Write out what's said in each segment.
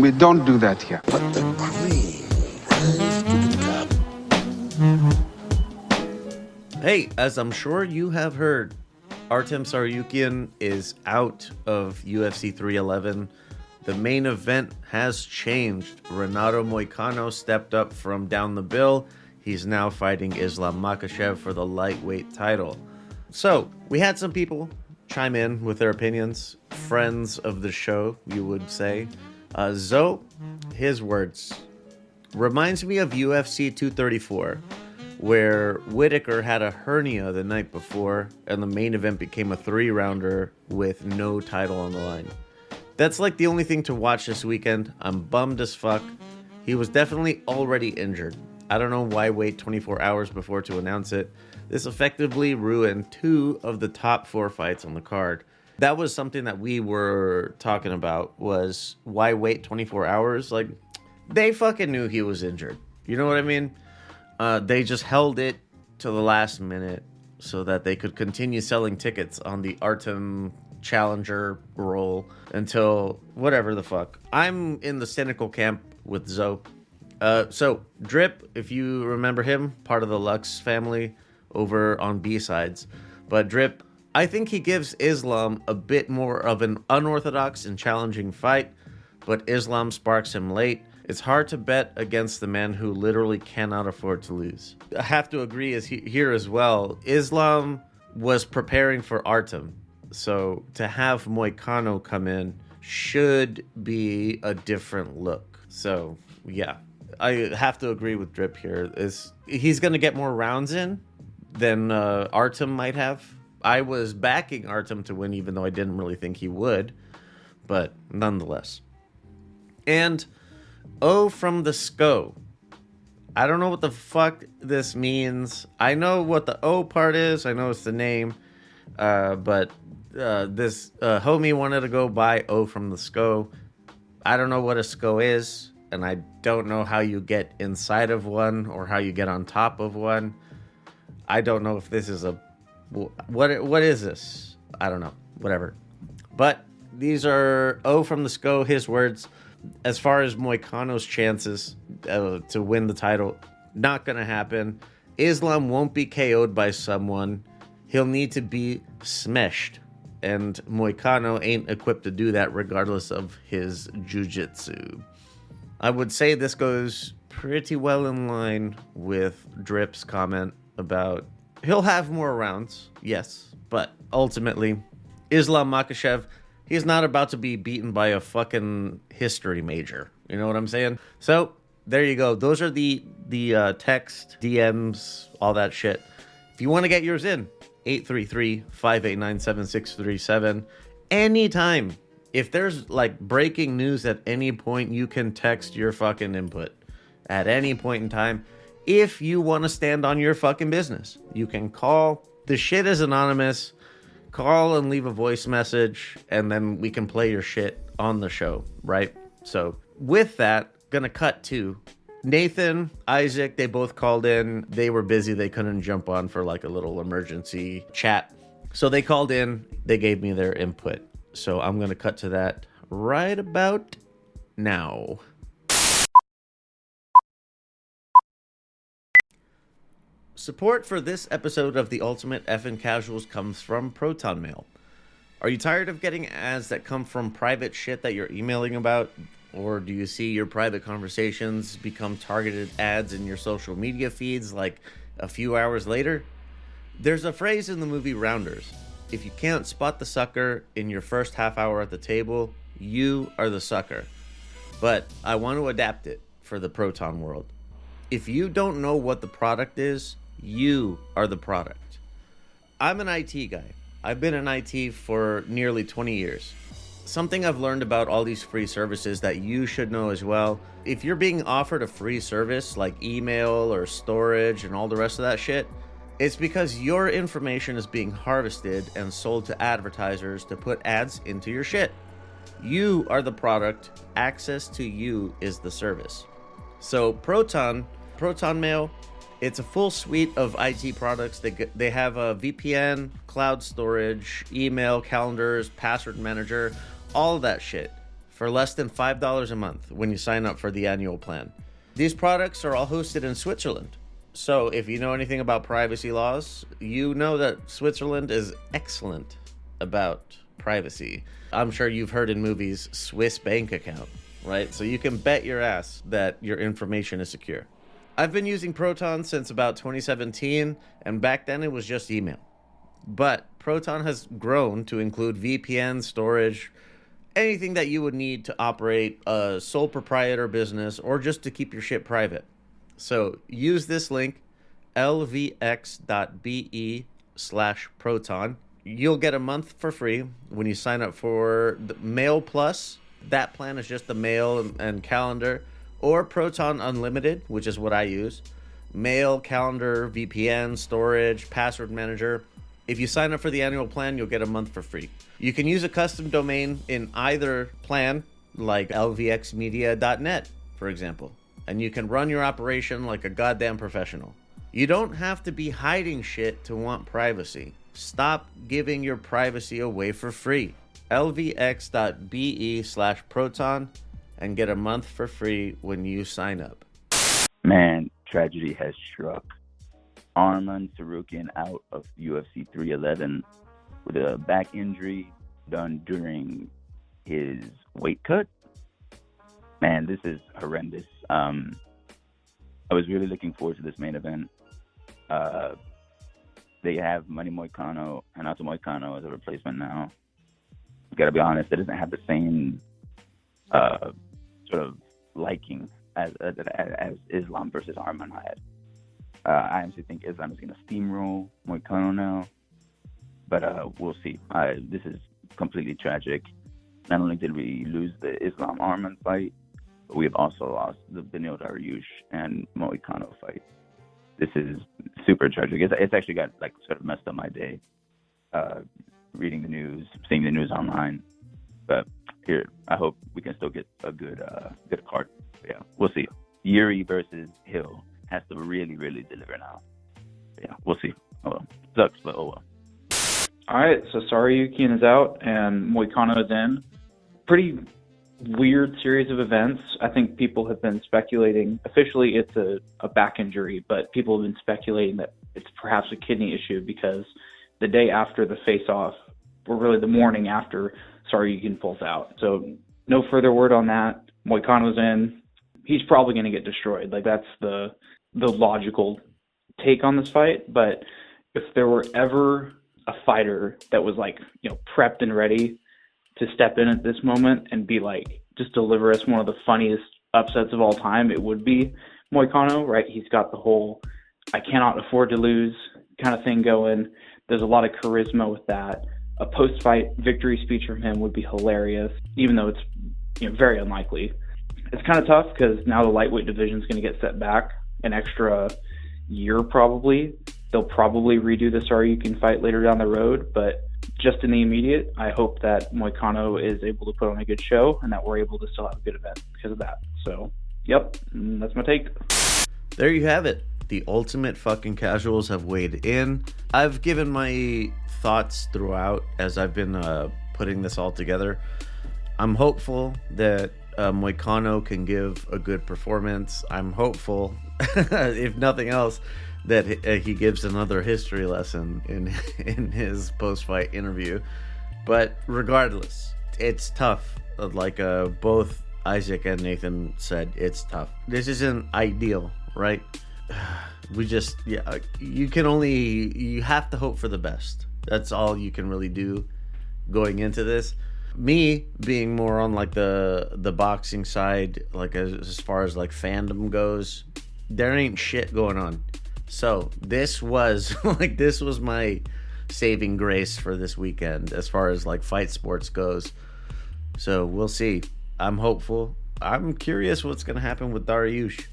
We don't do that here. But the cream rises to the top. Hey, as I'm sure you have heard, Artem Tsarukyan is out of UFC 311. The main event has changed. Renato Moicano stepped up from down the bill. He's now fighting Islam Makhachev for the lightweight title. So, we had some people chime in with their opinions. Friends of the show, you would say. Zoe, his words. Reminds me of UFC 234, where Whitaker had a hernia the night before, and the main event became a 3-rounder with no title on the line. That's like the only thing to watch this weekend. I'm bummed as fuck. He was definitely already injured. I don't know why wait 24 hours before to announce it. This effectively ruined 2 of the top 4 fights on the card. That was something that we were talking about, was why wait 24 hours? Like, they fucking knew he was injured. You know what I mean? They just held it to the last minute so that they could continue selling tickets on the Artem Challenger roll until whatever the fuck. I'm in the cynical camp with Zoe. So, Drip, if you remember him, part of the Lux family over on B-Sides. But Drip, I think he gives Islam a bit more of an unorthodox and challenging fight, but Islam sparks him late. It's hard to bet against the man who literally cannot afford to lose. I have to agree here as well. Islam was preparing for Artem, so to have Moicano come in should be a different look. So, yeah. I have to agree with Drip here. He's going to get more rounds in than Artem might have. I was backing Artem to win, even though I didn't really think he would. But nonetheless. And O from the SCO. I don't know what the fuck this means. I know what the O part is. I know it's the name. But this homie wanted to go by O from the SCO. I don't know what a SCO is. And I don't know how you get inside of one or how you get on top of one. I don't know if this is a... What is this? I don't know. Whatever. But these are O from the SCO, his words. As far as Moicano's chances to win the title, not going to happen. Islam won't be KO'd by someone. He'll need to be smashed. And Moicano ain't equipped to do that regardless of his jiu-jitsu. I would say this goes pretty well in line with Drip's comment about he'll have more rounds, yes, but ultimately, Islam Makhachev, he's not about to be beaten by a fucking history major. You know what I'm saying? So, there you go. Those are the text, DMs, all that shit. If you want to get yours in, 833-589-7637, anytime. If there's like breaking news at any point, you can text your fucking input at any point in time. If you want to stand on your fucking business, you can call. The shit is anonymous. Call and leave a voice message, and then we can play your shit on the show, right? So with that, gonna cut to Nathan, Isaac. They both called in. They were busy. They couldn't jump on for like a little emergency chat. So they called in. They gave me their input. So I'm going to cut to that right about now. Support for this episode of The Ultimate Effin' Casuals comes from Proton Mail. Are you tired of getting ads that come from private shit that you're emailing about? Or do you see your private conversations become targeted ads in your social media feeds like a few hours later? There's a phrase in the movie Rounders. If you can't spot the sucker in your first half hour at the table, you are the sucker. But I want to adapt it for the Proton world. If you don't know what the product is, you are the product. I'm an IT guy. I've been in IT for nearly 20 years. Something I've learned about all these free services that you should know as well. If you're being offered a free service like email or storage and all the rest of that shit, it's because your information is being harvested and sold to advertisers to put ads into your shit. You are the product. Access to you is the service. So Proton Mail, it's a full suite of IT products. They have a VPN, cloud storage, email, calendars, password manager, all of that shit. for less than $5 a month when you sign up for the annual plan. These products are all hosted in Switzerland. So if you know anything about privacy laws, you know that Switzerland is excellent about privacy. I'm sure you've heard in movies, Swiss bank account, right? So you can bet your ass that your information is secure. I've been using Proton since about 2017, and back then it was just email. But Proton has grown to include VPN, storage, anything that you would need to operate a sole proprietor business or just to keep your shit private. So use this link, lvx.be/Proton. You'll get a month for free when you sign up for the Mail Plus. That plan is just the mail and calendar, or Proton Unlimited, which is what I use. Mail, calendar, VPN, storage, password manager. If you sign up for the annual plan, you'll get a month for free. You can use a custom domain in either plan, like lvxmedia.net, for example, and you can run your operation like a goddamn professional. You don't have to be hiding shit to want privacy. Stop giving your privacy away for free. lvx.be/Proton and get a month for free when you sign up. Man, tragedy has struck. Arman Tsarukyan out of UFC 311 with a back injury done during his weight cut. Man, this is horrendous. I was really looking forward to this main event. They have Moicano as a replacement now. Gotta be honest, it doesn't have the same sort of liking as Islam versus Arman had. I actually think Islam is going to steamroll Moicano now, but we'll see. This is completely tragic. Not only did we lose the Islam Arman fight, but we have also lost the Beneil Dariush and Moicano fight. This is super tragic. It's actually got like sort of messed up my day. Reading the news, seeing the news online, but here I hope we can still get a good card. Yeah, we'll see. Yuri versus Hill has to really deliver now. Yeah, we'll see. Oh well, sucks, but oh well. All right, so Tsarukyan is out and Moicano is in. Pretty weird series of events. I think people have been speculating. Officially, it's a back injury, but people have been speculating that it's perhaps a kidney issue because the day after the face-off, or really the morning after, Tsarukyan pulls out. So no further word on that. Moicano's in. He's probably going to get destroyed. Like, that's the logical take on this fight. But if there were ever a fighter that was like, prepped and ready to step in at this moment and be like, just deliver us one of the funniest upsets of all time, it would be Moicano, right? He's got the whole I cannot afford to lose kind of thing going. There's a lot of charisma with that. A post-fight victory speech from him would be hilarious, even though it's very unlikely. It's kind of tough because now the lightweight division is going to get set back an extra year probably. They'll probably redo the Tsarukyan fight later down the road, but just in the immediate, I hope that Moicano is able to put on a good show and that we're able to still have a good event because of that. So, yep, that's my take. There you have it. The ultimate fucking casuals have weighed in. I've given my thoughts throughout as I've been putting this all together. I'm hopeful that Moicano can give a good performance. I'm hopeful, if nothing else, that he gives another history lesson in his post-fight interview. But regardless, it's tough. Like both Isaac and Nathan said, it's tough. This isn't ideal, right? You have to hope for the best. That's all you can really do going into this. Me being more on like the boxing side, like as far as like fandom goes, there ain't shit going on. So this was my saving grace for this weekend as far as like fight sports goes. So we'll see. I'm hopeful. I'm curious what's gonna happen with Dariush.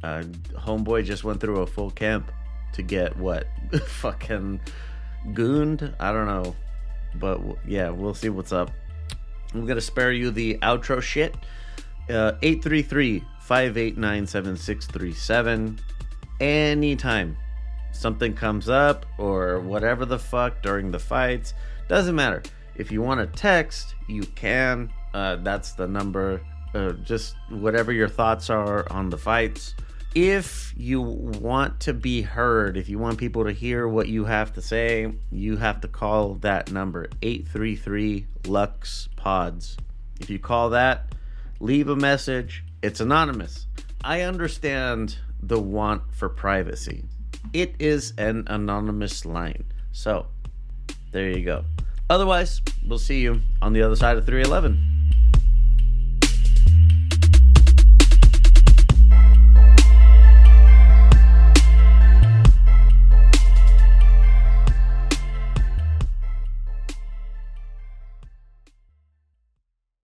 Homeboy just went through a full camp to get what fucking gooned. I don't know, but yeah, we'll see what's up. I'm gonna spare you the outro shit. 833-589-7637. Anytime something comes up or whatever the fuck during the fights, doesn't matter. If you want to text, you can. That's the number. Just whatever your thoughts are on the fights. If you want to be heard, if you want people to hear what you have to say, you have to call that number, 833-LUX-PODS. If you call that, leave a message. It's anonymous. I understand the want for privacy. It is an anonymous line. So, there you go. Otherwise, we'll see you on the other side of 311.